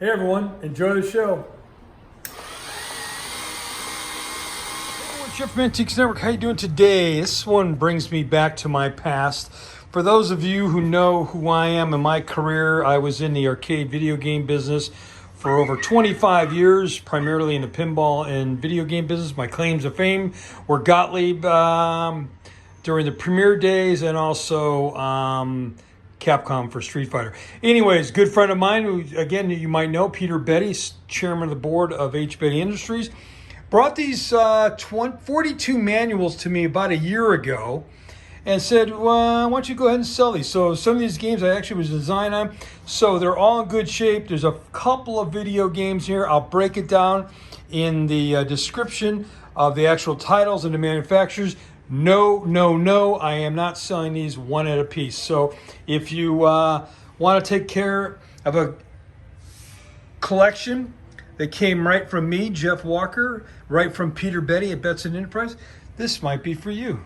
Hey everyone, enjoy the show. What's up, Mantiques Network? How you doing today? This one brings me back to my past. For those of you who know who I am in my career, I was in the arcade video game business for over 25 years, primarily in the pinball and video game business. My claims to fame were Gottlieb during the premiere days, and also Capcom for Street Fighter. Anyways, good friend of mine, who again you might know, Peter Betty, chairman of the board of H. Betty Industries, brought these 42 manuals to me about a year ago and said, well, why don't you go ahead and sell these? So some of these games I actually was designed on, so they're all in good shape. There's a couple of video games here. I'll break it down in the description of the actual titles and the manufacturers. No, I am not selling these one at a piece. So if you want to take care of a collection that came right from me, Jeff Walker, right from Peter Betty at Betson Enterprise, this might be for you.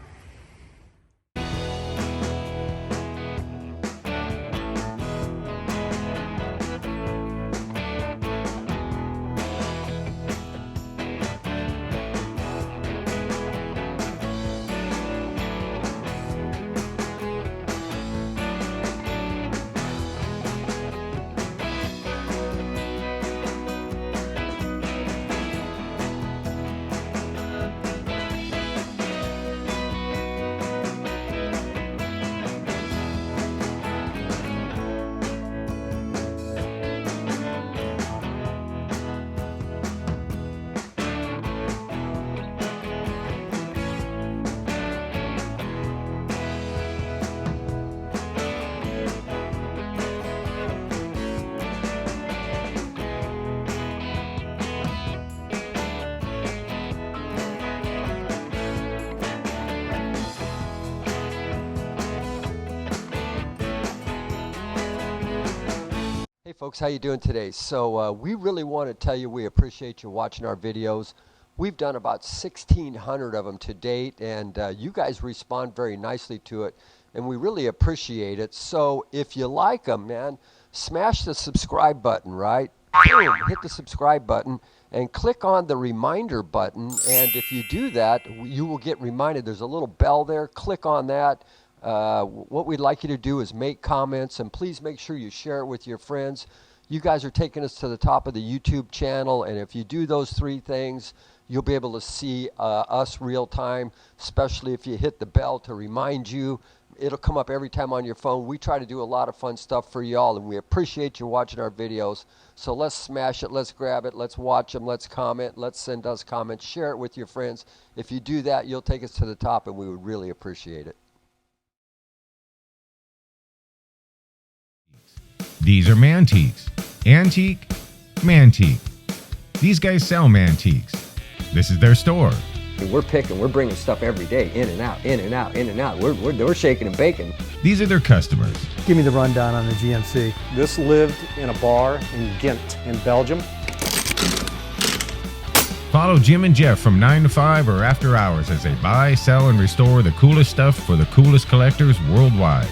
Hey folks, how you doing today? So we really want to tell you we appreciate you watching our videos. We've done about 1,600 of them to date, and you guys respond very nicely to it, and we really appreciate it. So if you like them, man, smash the subscribe button, right? Boom, hit the subscribe button and click on the reminder button, and if you do that, you will get reminded. There's a little bell there. Click on that. What we'd like you to do is make comments, and please make sure you share it with your friends. You guys are taking us to the top of the YouTube channel, and if you do those three things, you'll be able to see us real time, especially if you hit the bell to remind you. It'll come up every time on your phone. We try to do a lot of fun stuff for y'all, and we appreciate you watching our videos. So let's smash it, let's grab it, let's watch them, let's comment, let's send us comments, share it with your friends. If you do that, you'll take us to the top, and we would really appreciate it. These are Mantiques. Antique, Mantique. These guys sell Mantiques. This is their store. We're picking, we're bringing stuff every day, in and out, in and out, in and out. We're shaking and baking. These are their customers. Give me the rundown on the GMC. This lived in a bar in Ghent in Belgium. Follow Jim and Jeff from 9 to 5 or after hours as they buy, sell, and restore the coolest stuff for the coolest collectors worldwide.